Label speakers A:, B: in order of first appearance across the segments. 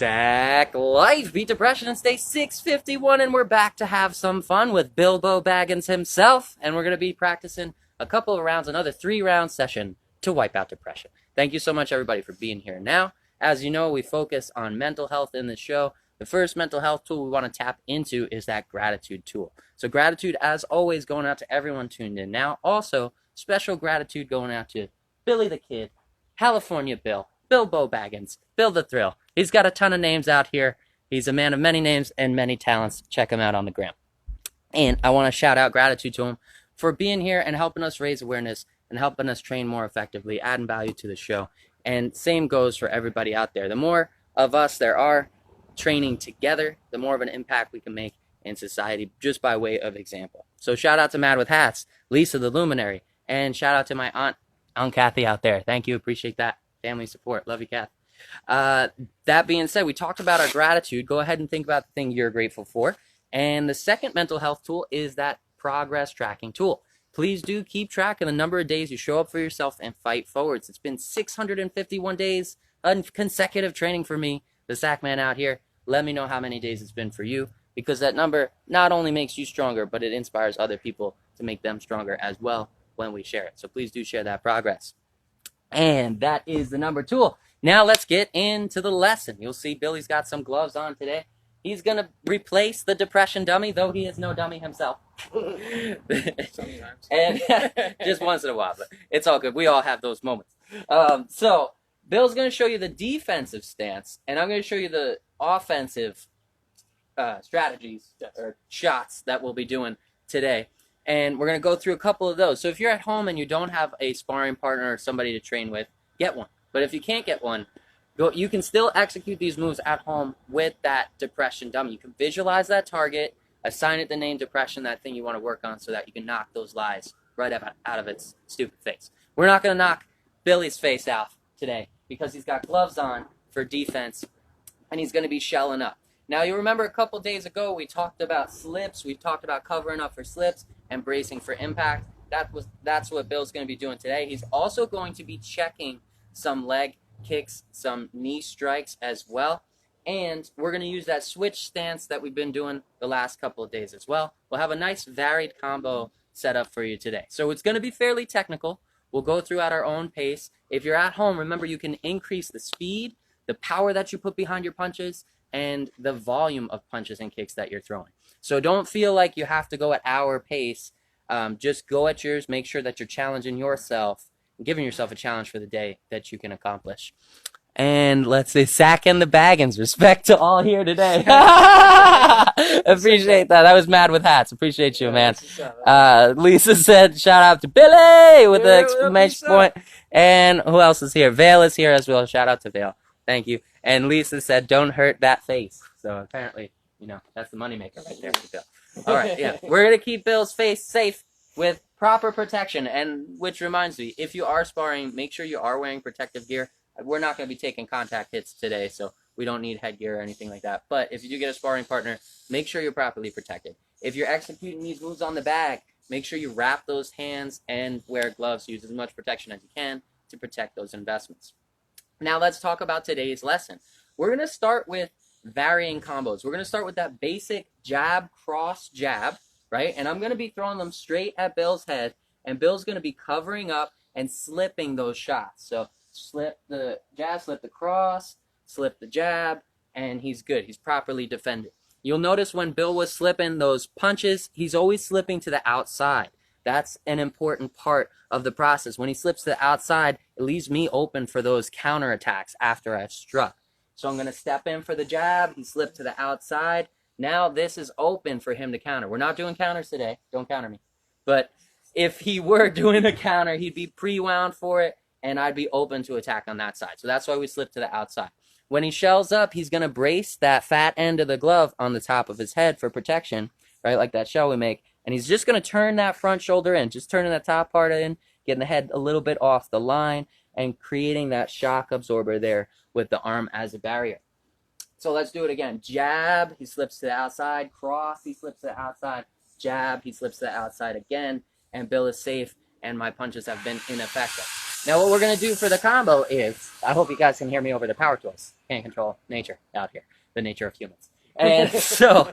A: Attack life, beat depression, and stay 651, and we're back to have some fun with Billbo Baggins himself, and we're going to be practicing a couple of rounds, another 3-round session to wipe out depression. Thank you so much, everybody, for being here. Now, as you know, we focus on mental health in this show. The first mental health tool we want to tap into is that gratitude tool. So gratitude, as always, going out to everyone tuned in now. Also, special gratitude going out to Billy the Kid, California Bill, Billbo Baggins, Bill the Thrill. He's got a ton of names out here. He's a man of many names and many talents. Check him out on the gram. And I want to shout out gratitude to him for being here and helping us raise awareness and helping us train more effectively, adding value to the show. And same goes for everybody out there. The more of us there are training together, the more of an impact we can make in society just by way of example. So shout out to Mad with Hats, Lisa the Luminary, and shout out to my Aunt Kathy out there. Thank you. Appreciate that. Family support. Love you, Kath. That being said, we talked about our gratitude. Go ahead and think about the thing you're grateful for. And the second mental health tool is that progress tracking tool. Please do keep track of the number of days you show up for yourself and fight forwards. It's been 651 days of consecutive training for me, the Sack Man out here. Let me know how many days it's been for you, because that number not only makes you stronger, but it inspires other people to make them stronger as well when we share it. So please do share that progress. And that is the number tool. Now let's get into the lesson. You'll see Billy's got some gloves on today. He's going to replace the depression dummy, though he is no dummy himself.
B: Sometimes.
A: And just once in a while, but it's all good. We all have those moments. So Bill's going to show you the defensive stance, and I'm going to show you the offensive strategies or shots that we'll be doing today. And we're going to go through a couple of those. So if you're at home and you don't have a sparring partner or somebody to train with, get one. But if you can't get one, you can still execute these moves at home with that depression dummy. You can visualize that target, assign it the name depression, that thing you want to work on, so that you can knock those lies right out of its stupid face. We're not going to knock Billy's face out today because he's got gloves on for defense, and he's going to be shelling up. Now, you remember a couple days ago we talked about slips. We talked about covering up for slips and bracing for impact. That's what Bill's going to be doing today. He's also going to be checking some leg kicks, some knee strikes as well. And we're going to use that switch stance that we've been doing the last couple of days as well. We'll have a nice varied combo set up for you today. So it's going to be fairly technical. We'll go through at our own pace. If you're at home, remember you can increase the speed, the power that you put behind your punches, and the volume of punches and kicks that you're throwing. So don't feel like you have to go at our pace. Just go at yours. Make sure that you're challenging yourself, giving yourself a challenge for the day that you can accomplish. And let's say Sack and the Baggins. Respect to all here today. Appreciate that. That was Mad with Hats. Appreciate you, man. Lisa said, shout out to Billy with the exclamation point. And who else is here? Vale is here as well. Shout out to Vale. Thank you. And Lisa said, don't hurt that face. So apparently, that's the moneymaker right there. All right, yeah. We're going to keep Bill's face safe with proper protection. And which reminds me, if you are sparring, make sure you are wearing protective gear. We're not going to be taking contact hits today, so we don't need headgear or anything like that. But if you do get a sparring partner, make sure you're properly protected. If you're executing these moves on the bag, make sure you wrap those hands and wear gloves. Use as much protection as you can to protect those investments. Now let's talk about today's lesson. We're going to start with varying combos. We're going to start with that basic jab, cross, jab, right? And I'm going to be throwing them straight at Bill's head, and Bill's going to be covering up and slipping those shots. So slip the jab, slip the cross, slip the jab, and he's good. He's properly defended. You'll notice when Bill was slipping those punches, he's always slipping to the outside. That's an important part of the process. When he slips to the outside, it leaves me open for those counterattacks after I've struck. So I'm going to step in for the jab. He slipped to the outside. Now this is open for him to counter. We're not doing counters today. Don't counter me. But if he were doing a counter, he'd be pre-wound for it, and I'd be open to attack on that side. So that's why we slip to the outside. When he shells up, he's going to brace that fat end of the glove on the top of his head for protection, right, like that shell we make. And he's just going to turn that front shoulder in, just turning that top part in, getting the head a little bit off the line, and creating that shock absorber there with the arm as a barrier. So let's do it again. Jab, he slips to the outside. Cross, he slips to the outside. Jab, he slips to the outside again. And Bill is safe, and my punches have been ineffective. Now what we're going to do for the combo is, I hope you guys can hear me over the power tools. Can't control nature out here, the nature of humans. And so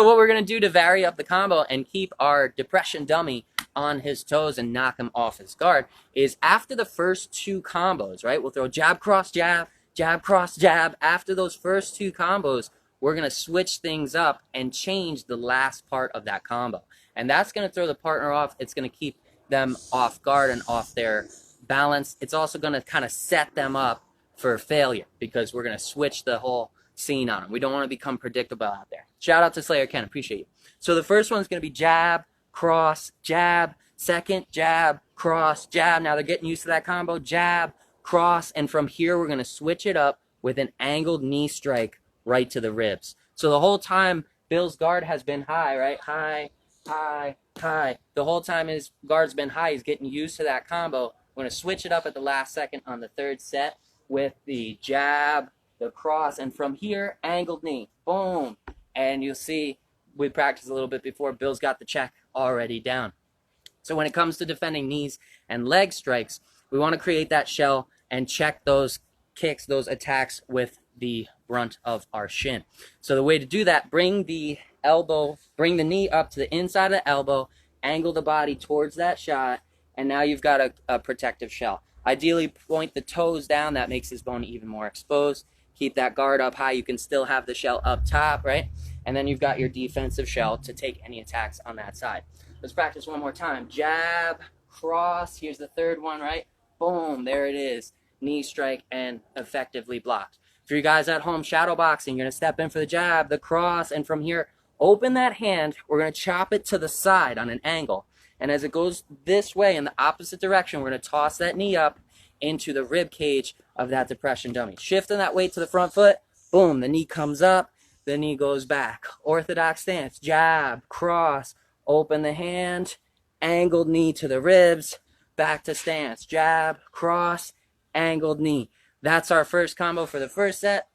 A: what we're going to do to vary up the combo and keep our depression dummy on his toes and knock him off his guard is after the first 2 combos, right? We'll throw jab, cross, jab, jab, cross, jab. After those first 2 combos, we're going to switch things up and change the last part of that combo. And that's going to throw the partner off. It's going to keep them off guard and off their balance. It's also going to kind of set them up for failure because we're going to switch the whole scene on them. We don't want to become predictable out there. Shout out to Slayer Ken, appreciate you. So the first one's going to be jab, cross, jab, second, jab, cross, jab. Now they're getting used to that combo, jab, cross, and from here we're going to switch it up with an angled knee strike right to the ribs. So the whole time Bill's guard has been high, right? High, high, high. The whole time his guard's been high, he's getting used to that combo. We're going to switch it up at the last second on the 3rd set with the jab, the cross, and from here, angled knee. Boom. And you'll see we practiced a little bit before. Bill's got the check already down. So when it comes to defending knees and leg strikes, we want to create that shell and check those kicks, those attacks with the brunt of our shin. So the way to do that, bring the knee up to the inside of the elbow, angle the body towards that shot, and now you've got a protective shell. Ideally, point the toes down. That makes his bone even more exposed. Keep that guard up high. You can still have the shell up top, right? And then you've got your defensive shell to take any attacks on that side. Let's practice one more time. Jab, cross. Here's the 3rd one, right? Boom, there it is. Knee strike and effectively blocked. For you guys at home, shadow boxing, you're going to step in for the jab, the cross, and from here, open that hand. We're going to chop it to the side on an angle. And as it goes this way in the opposite direction, we're going to toss that knee up into the rib cage of that depression dummy. Shifting that weight to the front foot, boom, the knee comes up, the knee goes back. Orthodox stance, jab, cross, open the hand, angled knee to the ribs, back to stance, jab, cross, angled knee. That's our first combo for the first set.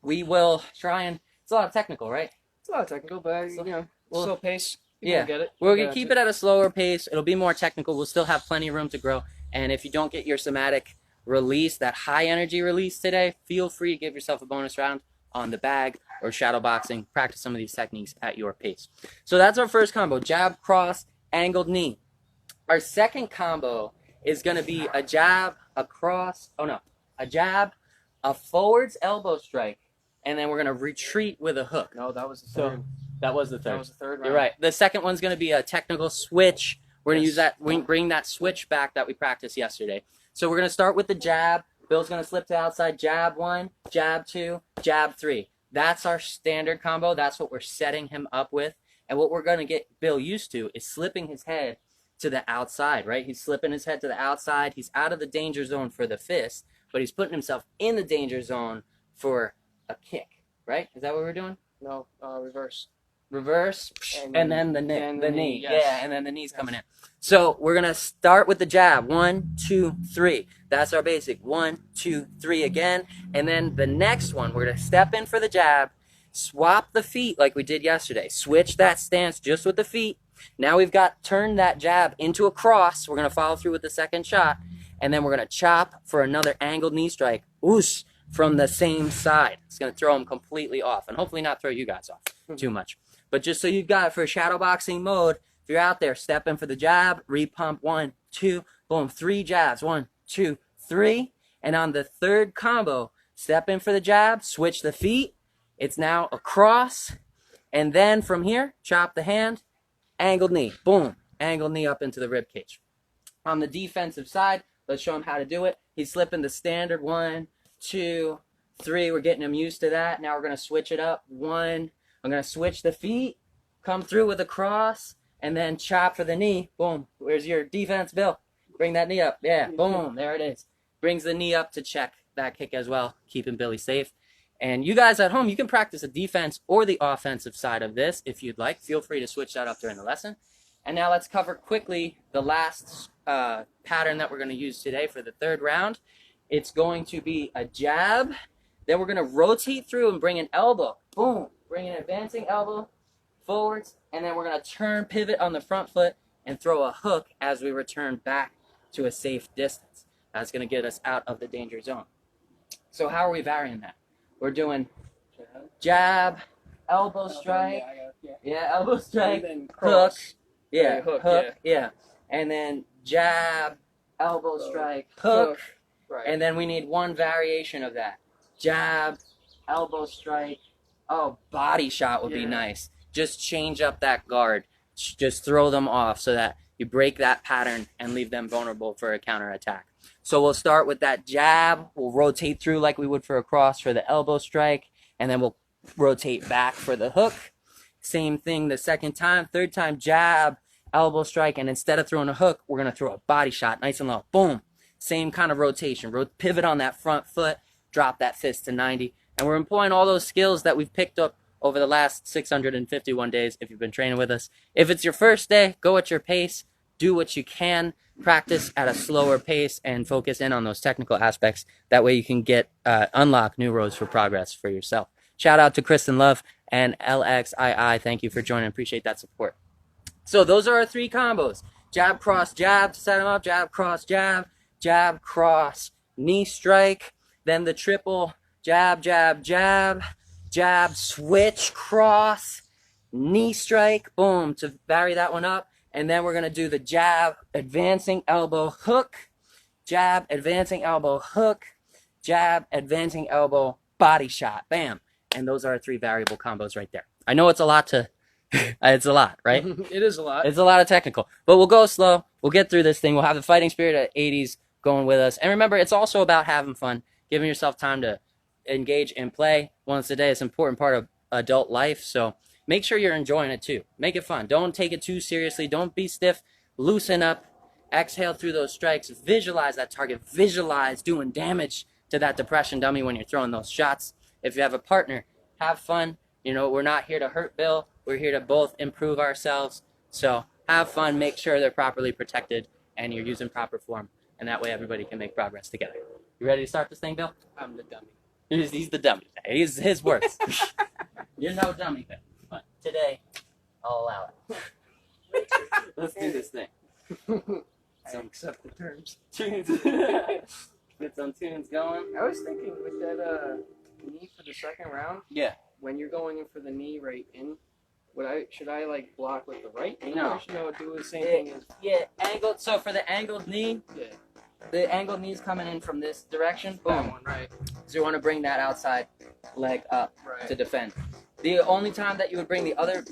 A: We will try and, it's a lot of technical, right?
B: It's a lot of technical, but slow pace.
A: Yeah,
B: get it.
A: We're going to keep it at a slower pace. It'll be more technical. We'll still have plenty of room to grow. And if you don't get your somatic release, that high energy release today, feel free to give yourself a bonus round on the bag or shadow boxing. Practice some of these techniques at your pace. So that's our first combo, jab, cross, angled knee. Our second combo is going to be a jab, a cross, a jab, a forwards elbow strike, and then we're going to retreat with a hook.
B: No, that was the 3rd.
A: That was the 3rd.
B: That was the 3rd round.
A: You're right. The second one's going to be a technical switch. We're going to use that, bring that switch back that we practiced yesterday. So we're going to start with the jab. Bill's going to slip to the outside, jab 1, jab 2, jab 3. That's our standard combo. That's what we're setting him up with. And what we're going to get Bill used to is slipping his head to the outside, right? He's slipping his head to the outside. He's out of the danger zone for the fist, but he's putting himself in the danger zone for a kick, right? Is that what we're doing?
B: No, reverse.
A: Reverse, and then the knee.
B: Yes.
A: Yeah, and then the knee's coming in. So we're going to start with the jab. 1, 2, 3. That's our basic. 1, 2, 3 again. And then the next one, we're going to step in for the jab, swap the feet like we did yesterday. Switch that stance just with the feet. Now we've got turned that jab into a cross. We're going to follow through with the second shot. And then we're going to chop for another angled knee strike. Whoosh, from the same side. It's going to throw him completely off and hopefully not throw you guys off too much. But just so you've got it for shadow boxing mode, if you're out there, step in for the jab, repump 1, 2, boom, 3 jabs, 1, 2, 3. And on the 3rd combo, step in for the jab, switch the feet. It's now a cross. And then from here, chop the hand, angled knee, boom, angled knee up into the rib cage. On the defensive side, let's show him how to do it. He's slipping the standard 1, 2, 3. We're getting him used to that. Now we're going to switch it up. 1. I'm going to switch the feet, come through with a cross, and then chop for the knee. Boom. Where's your defense, Bill? Bring that knee up. Yeah, boom. There it is. Brings the knee up to check that kick as well, keeping Billy safe. And you guys at home, you can practice the defense or the offensive side of this if you'd like. Feel free to switch that up during the lesson. And now let's cover quickly the last pattern that we're going to use today for the 3rd round. It's going to be a jab. Then we're going to rotate through and bring an elbow. Boom. Bring an advancing elbow forwards. And then we're going to turn, pivot on the front foot, and throw a hook as we return back to a safe distance. That's going to get us out of the danger zone. So how are we varying that? We're doing jab, elbow strike, elbow strike,
B: And then
A: hook,
B: cross.
A: yeah,
B: hook,
A: yeah, and then jab, elbow strike, hook,
B: Right.
A: and then we need one variation of that. Jab, elbow strike, oh, body shot would be nice. Just change up that guard. Just throw them off so that you break that pattern and leave them vulnerable for a counterattack. So we'll start with that jab. We'll rotate through like we would for a cross for the elbow strike, and then we'll rotate back for the hook. Same thing the second time. Third time, jab, elbow strike, and instead of throwing a hook, we're going to throw a body shot nice and low. Boom. Same kind of rotation. Pivot on that front foot, drop that fist to 90. And we're employing all those skills that we've picked up over the last 651 days if you've been training with us. If it's your first day, go at your pace. Do what you can. Practice at a slower pace and focus in on those technical aspects. That way you can get unlock new roads for progress for yourself. Shout out to Kristen Love and LXII. Thank you for joining. Appreciate that support. So those are our 3 combos. Jab, cross, jab to set them up. Jab, cross, jab. Jab, cross, knee strike. Then the triple jab, jab, jab. Jab, switch, cross, knee strike. Boom, to vary that one up. And then we're going to do the jab, advancing elbow, hook. Jab, advancing elbow, hook. Jab, advancing elbow, body shot. Bam. And those are our 3 variable combos right there. I know it's a lot to... it's a lot, right?
B: It is a lot.
A: It's a lot of technical. But we'll go slow. We'll get through this thing. We'll have the fighting spirit of 80s going with us. And remember, it's also about having fun, giving yourself time to engage in play once a day. It's an important part of adult life. So make sure you're enjoying it too. Make it fun. Don't take it too seriously. Don't be stiff. Loosen up. Exhale through those strikes. Visualize that target. Visualize doing damage to that depression dummy when you're throwing those shots. If you have a partner, have fun. You know, we're not here to hurt Bill. We're here to both improve ourselves. So have fun. Make sure they're properly protected and you're using proper form. And that way everybody can make progress together. You ready to start this thing, Bill?
B: I'm the dummy.
A: He's the dummy. He's his words. You're no dummy, Bill. But today, I'll allow it. Let's do this thing.
B: I accept the terms.
A: Tunes. Get some tunes going.
B: I was thinking with that knee for the second round,
A: Yeah.
B: when you're going in for the knee right in, should I like block with the right knee?
A: No.
B: Or should I do the same thing as
A: Angled. So for the angled knee, the angled knee's coming in from this direction. Boom.
B: that one, right?
A: So you want to bring that outside leg up
B: Right.
A: to defend. The only time that you would bring the other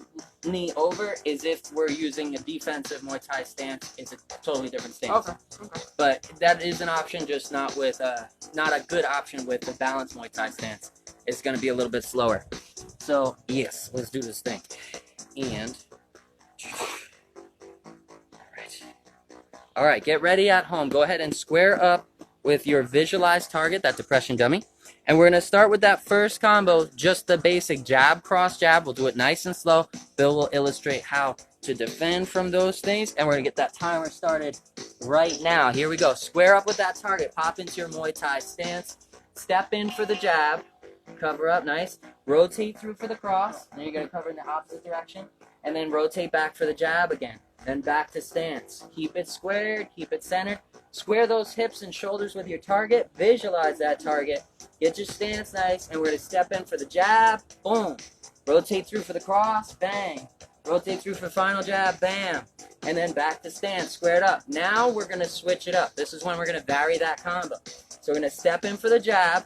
A: knee over is if we're using a defensive Muay Thai stance. It's a totally different stance.
B: Okay.
A: But that is an option, just not with not a good option with the balanced Muay Thai stance. It's going to be a little bit slower. So yes, let's do this thing. And all right, get ready at home. Go ahead and square up with your visualized target, that depression dummy. And we're going to start with that first combo, just the basic jab, cross jab. We'll do it nice and slow. Bill will illustrate how to defend from those things. And we're going to get that timer started right now. Here we go. Square up with that target. Pop into your Muay Thai stance. Step in for the jab. Cover up, nice. Rotate through for the cross. Then you're going to cover in the opposite direction. And then rotate back for the jab again. Then back to stance. Keep it squared. Keep it centered. Square those hips and shoulders with your target. Visualize that target. Get your stance nice. And we're going to step in for the jab. Boom. Rotate through for the cross. Bang. Rotate through for the final jab. Bam. And then back to stance. Squared up. Now we're going to switch it up. This is when we're going to vary that combo. So we're going to step in for the jab.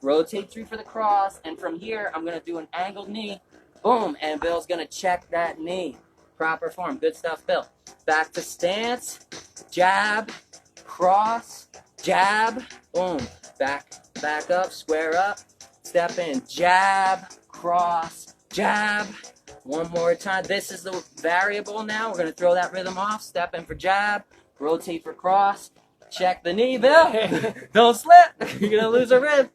A: Rotate through for the cross. And from here, I'm going to do an angled knee. Boom. And Bill's going to check that knee. Proper form. Good stuff, Bill. Back to stance. Jab. Cross. Jab. Boom. Back up. Square up. Step in. Jab. Cross. Jab. One more time. This is the variable now. We're going to throw that rhythm off. Step in for jab. Rotate for cross. Check the knee, Bill. Don't slip. You're going to lose a rib.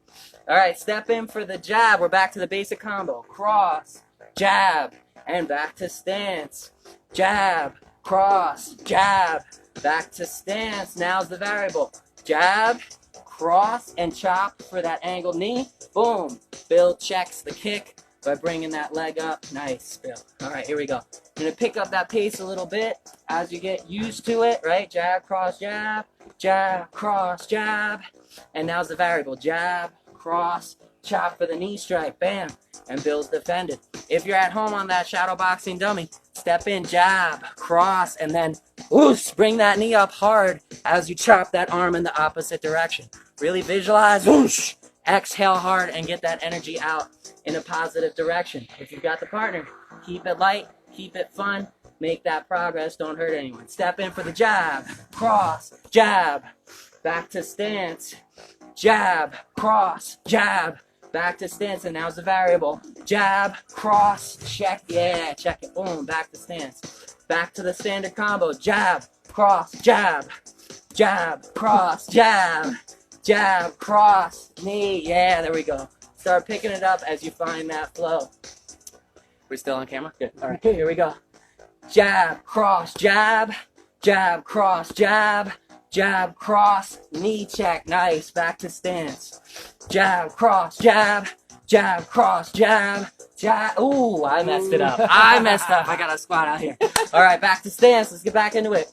A: All right. Step in for the jab. We're back to the basic combo. Cross. Jab. And back to stance. Jab. Cross. Jab. Back to stance. Now's the variable. Jab. Cross and chop for that angled knee. Boom. Bill checks the kick. by bringing that leg up. Nice, Bill. All right, here we go. You're gonna pick up that pace a little bit as you get used to it, right? Jab, cross, jab, cross, jab. And now's the variable. Jab, cross, chop for the knee strike, bam. And Bill's defended. If you're at home on that shadow boxing dummy, step in, jab, cross, and then whoosh, bring that knee up hard as you chop that arm in the opposite direction. Really visualize, whoosh, exhale hard and get that energy out in a positive direction. If you've got the partner, keep it light, keep it fun, make that progress, don't hurt anyone. Step in for the jab, cross, jab, back to stance, jab, cross, jab, back to stance, and now's the variable. Jab, cross, check, yeah, check it, boom, back to stance. Back to the standard combo, jab, cross, jab, cross, jab, cross, knee, yeah, there we go. Start picking it up as you find that flow. We're still on camera? Good, all right, here we go. Jab, cross, jab, cross, jab, cross, knee check, nice, back to stance. Jab, cross, jab, cross, jab. Ooh, I messed it up. I got a squat out here. All right, back to stance. Let's get back into it.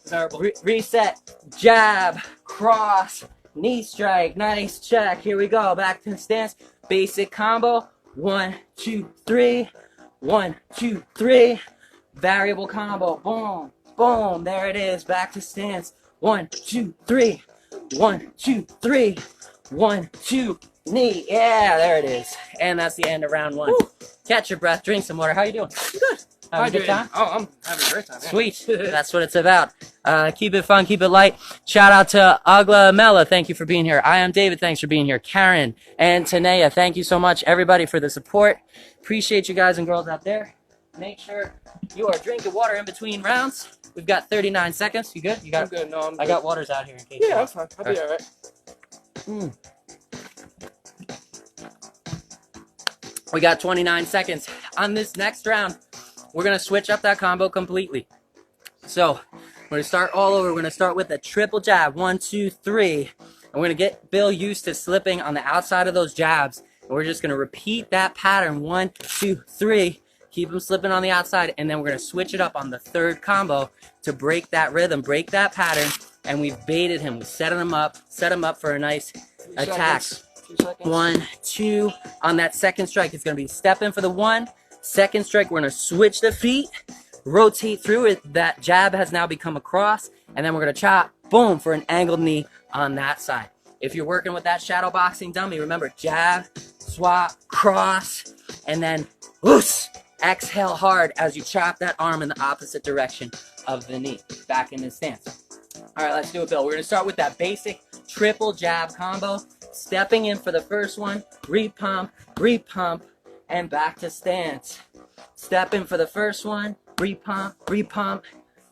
A: Reset. Jab, cross, knee strike, nice check. Here we go. Back to stance. Basic combo. 1, 2, 3. 1, 2, 3. Variable combo. Boom, boom. There it is. Back to stance. 1, 2, 3. 1, 2, 3. 1, 2. Knee. Yeah, there it is. And that's the end of round 1. Woo. Catch your breath. Drink some water. How you doing?
B: Good.
A: Having a good time?
B: Oh, I'm having a great time. Yeah.
A: Sweet. That's what it's about. Keep it fun. Keep it light. Shout out to Agla Mela. Thank you for being here. I am David. Thanks for being here. Karen and Tanea. Thank you so much, everybody, for the support. Appreciate you guys and girls out there. Make sure you are drinking water in between rounds. We've got 39 seconds. You good? You got?
B: I'm good. No, I'm good.
A: I got waters out here in case.
B: Yeah, I'm fine. I'll be all right.
A: We got 29 seconds. On this next round, we're going to switch up that combo completely. So, we're going to start all over. We're going to start with a triple jab. 1, 2, 3. And we're going to get Bill used to slipping on the outside of those jabs. And we're just going to repeat that pattern. 1, 2, 3. Keep him slipping on the outside. And then we're going to switch it up on the third combo to break that rhythm, break that pattern. And we've baited him. We set him up for a nice attack. 1, 2. On that second strike, it's going to be step in for the 1. Second strike, we're going to switch the feet, rotate through it. That jab has now become a cross, and then we're going to chop, boom, for an angled knee on that side. If you're working with that shadow boxing dummy, remember, jab, swap, cross, and then loose. Exhale hard as you chop that arm in the opposite direction of the knee. Back in the stance. All right, let's do it, Bill. We're going to start with that basic triple jab combo. Stepping in for the first one, repump, and back to stance. Step in for the first one, repump,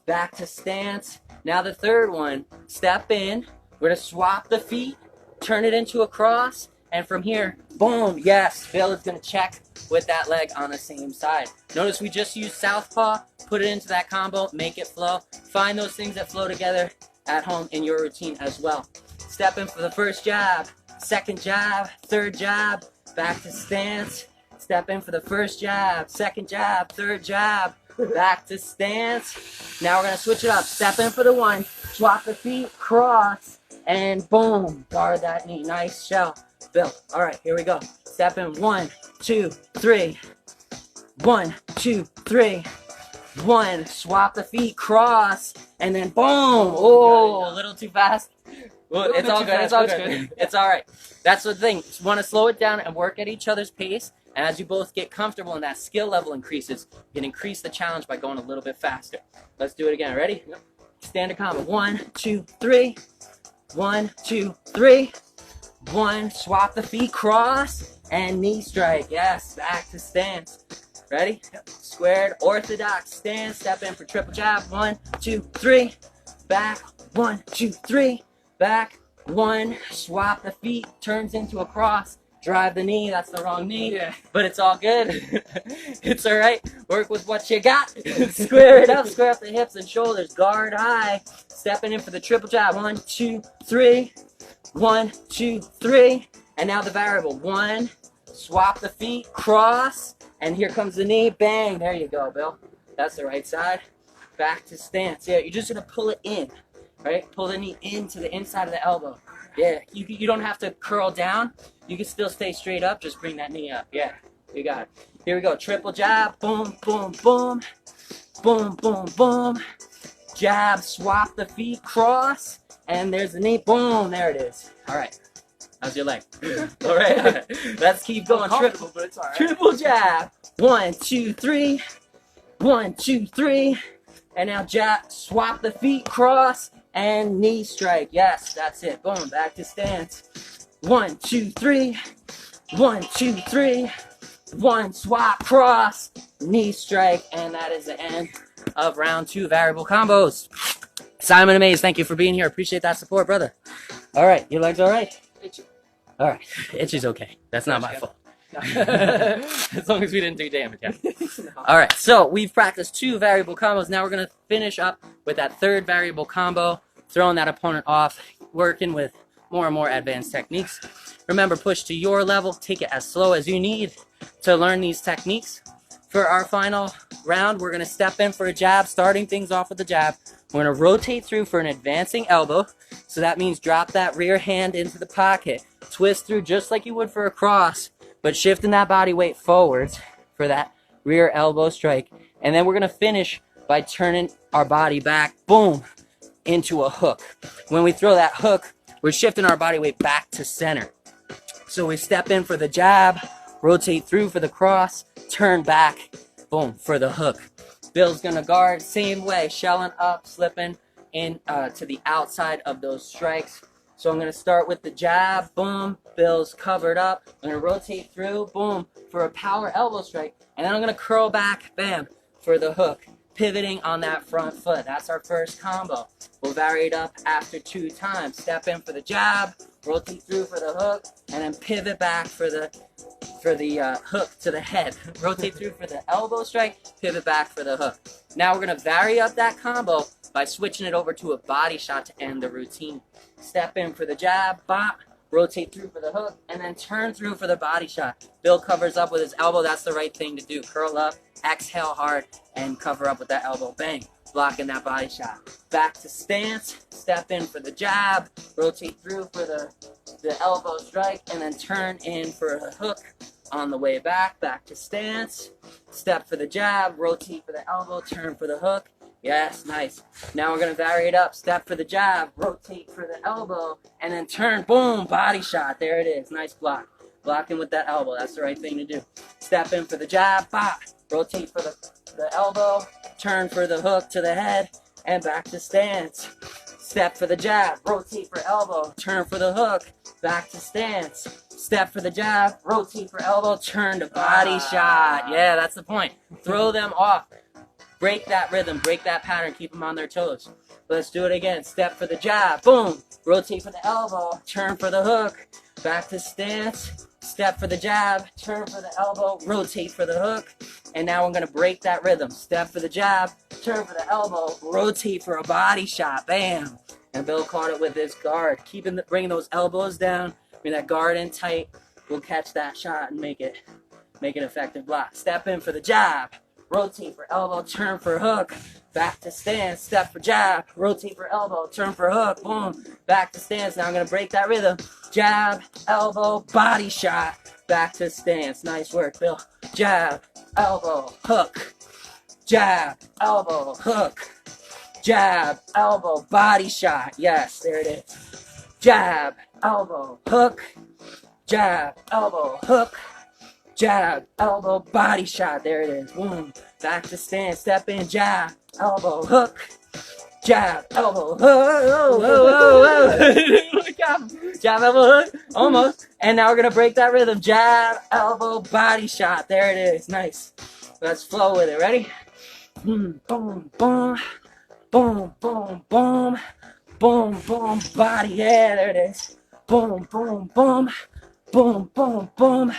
A: back to stance. Now the third one, step in. We're going to swap the feet, turn it into a cross, and from here, boom, yes, Bill is going to check with that leg on the same side. Notice we just used southpaw, put it into that combo, make it flow. Find those things that flow together at home in your routine as well. Step in for the first jab, second jab, third jab, back to stance. Step in for the first jab, second jab, third jab, back to stance. Now we're going to switch it up. Step in for the 1, swap the feet, cross, and boom, guard that knee. Nice shell. Bill. All right, here we go. Step in. 1, 2, 3. 1, 2, 3. 1. Swap the feet, cross, and then boom. Oh, a little too fast. Well, it's all good. It's all good. It's all right. That's the thing. You want to slow it down and work at each other's pace. And as you both get comfortable and that skill level increases, you can increase the challenge by going a little bit faster. Let's do it again. Ready? Yep. Standard combo. 1, 2, 3. 1, 2, 3. 1. Swap the feet, cross, and knee strike. Yes, back to stance. Ready? Yep. Squared, orthodox stance. Step in for triple jab. 1, 2, 3. Back. 1, 2, 3. Back. 1. Swap the feet. Turns into a cross. Drive the knee. That's the wrong knee. Yeah. But it's all good. It's all right. Work with what you got. Square it up. Square up the hips and shoulders. Guard high. Stepping in for the triple jab. 1, 2, 3. 1, 2, 3. And now the variable. 1. swap the feet, cross, and here comes the knee, bang, there you go, Bill. That's the right side. Back to stance. Yeah, you're just gonna pull it in, right? Pull the knee into the inside of the elbow. Yeah, you don't have to curl down. You can still stay straight up, just bring that knee up. Yeah, you got it. Here we go, triple jab, boom, boom, boom, boom, boom, boom. Jab, swap the feet, cross, and there's the knee, boom, there it is. All right, how's your leg? All right, let's keep going. Triple,
B: but it's all right.
A: triple jab, 1, 2, 3, 1, 2, 3, and now jab, swap the feet, cross, and knee strike. Yes, that's it. Boom, back to stance. 1, 2, 3, 1, 2, 3, 1, swap, cross, knee strike, and that is the end of round 2 variable combos. Simon and Maze, thank you for being here. Appreciate that support, brother. All right, your legs all right?
B: Itchy.
A: All right, itchy's okay. That's not my fault. As long as we didn't do damage. Yeah.
B: No.
A: All right, so we've practiced 2 variable combos. Now we're going to finish up with that 3rd variable combo, throwing that opponent off, working with more and more advanced techniques. Remember, push to your level. Take it as slow as you need to learn these techniques. For our final round, we're going to step in for a jab, starting things off with a jab. We're going to rotate through for an advancing elbow. So that means drop that rear hand into the pocket. Twist through just like you would for a cross, but shifting that body weight forwards for that rear elbow strike. And then we're going to finish by turning our body back, boom, into a hook. When we throw that hook, we're shifting our body weight back to center. So we step in for the jab, rotate through for the cross, turn back, boom, for the hook. Bill's gonna guard, same way, shelling up, slipping in to the outside of those strikes. So I'm gonna start with the jab, boom, Bill's covered up. I'm gonna rotate through, boom, for a power elbow strike. And then I'm gonna curl back, bam, for the hook. Pivoting on that front foot. That's our first combo. We'll vary it up after 2 times. Step in for the jab, rotate through for the hook, and then pivot back for the hook to the head. Rotate through for the elbow strike, pivot back for the hook. Now we're going to vary up that combo by switching it over to a body shot to end the routine. Step in for the jab, bop, rotate through for the hook, and then turn through for the body shot. Bill covers up with his elbow. That's the right thing to do. Curl up, exhale hard, and cover up with that elbow. Bang, blocking that body shot. Back to stance, step in for the jab, rotate through for the elbow strike, and then turn in for a hook on the way back. Back to stance, step for the jab, rotate for the elbow, turn for the hook. Yes, nice. Now we're going to vary it up. Step for the jab, rotate for the elbow, and then turn, boom, body shot. There it is. Nice block. Blocking with that elbow. That's the right thing to do. Step in for the jab, bop, rotate for the elbow, turn for the hook to the head, and back to stance. Step for the jab, rotate for elbow, turn for the hook, back to stance. Step for the jab, rotate for elbow, turn to body shot. Yeah, that's the point. Throw them off. Break that rhythm, break that pattern, keep them on their toes. Let's do it again. Step for the jab, boom. Rotate for the elbow, turn for the hook, back to stance. Step for the jab, turn for the elbow, rotate for the hook. And now we're going to break that rhythm. Step for the jab, turn for the elbow, rotate for a body shot. Bam. And Bill caught it with his guard. Bringing those elbows down, bring that guard in tight. We'll catch that shot and make it effective block. Step in for the jab. Rotate for elbow, turn for hook, back to stance, step for jab, rotate for elbow, turn for hook, boom, back to stance. Now I'm going to break that rhythm. Jab, elbow, body shot, back to stance. Nice work, Bill. Jab, elbow, hook, jab, elbow, hook, jab, elbow, body shot. Yes, there it is. Jab, elbow, hook, jab, elbow, hook, jab, elbow, body shot. There it is. Boom. Back to stance. Step in. Jab, elbow, hook. Jab, elbow, hook. Whoa, whoa, whoa. Jab, elbow, hook. Almost. And now we're going to break that rhythm. Jab, elbow, body shot. There it is. Nice. Let's flow with it. Ready? Boom, boom, boom. Boom, boom, boom. Boom, boom, body. Yeah, there it is. Boom, boom, boom. Boom, boom, boom.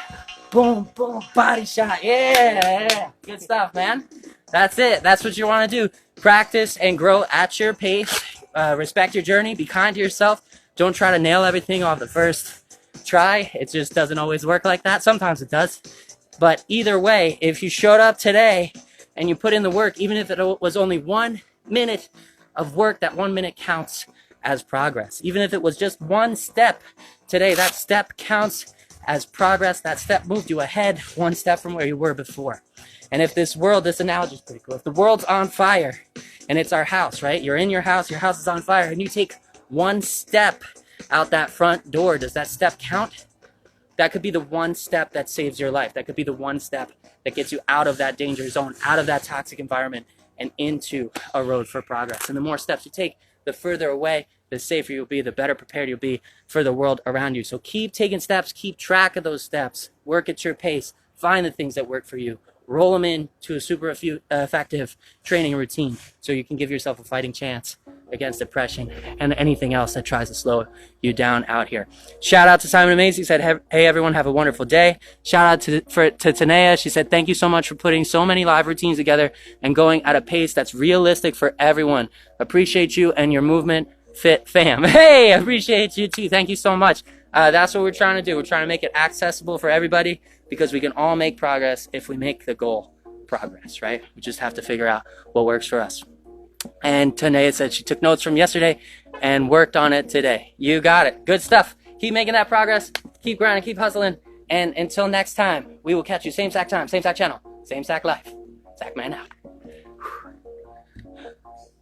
A: Boom, boom, body shot. Yeah. Good stuff, man. That's it. That's what you want to do. Practice and grow at your pace. Respect your journey. Be kind to yourself. Don't try to nail everything off the first try. It just doesn't always work like that. Sometimes it does. But either way, if you showed up today and you put in the work, even if it was only 1 minute of work, that 1 minute counts as progress. Even if it was just one step today, that step counts as progress. That step moved you ahead 1 step from where you were before. And if this world, this analogy is pretty cool. If the world's on fire and it's our house, right? You're in your house is on fire, and you take 1 step out that front door, does that step count? That could be the 1 step that saves your life. That could be the 1 step that gets you out of that danger zone, out of that toxic environment, and into a road for progress. And the more steps you take, the further away, the safer you'll be, the better prepared you'll be for the world around you. So keep taking steps, keep track of those steps, work at your pace, find the things that work for you, roll them into a super effective training routine so you can give yourself a fighting chance against depression and anything else that tries to slow you down out here. Shout out to Simon Macy, said, hey everyone, have a wonderful day. Shout out to Tanea. She said, thank you so much for putting so many live routines together and going at a pace that's realistic for everyone. Appreciate you and your movement fit fam. Hey, I appreciate you too. Thank you so much. That's what we're trying to do. We're trying to make it accessible for everybody, because we can all make progress if we make the goal progress, right? We just have to figure out what works for us. And Tanea said she took notes from yesterday and worked on it today. You got it. Good stuff. Keep making that progress. Keep grinding. Keep hustling. And until next time, we will catch you same sack time, same sack channel, same sack life. Sack man out.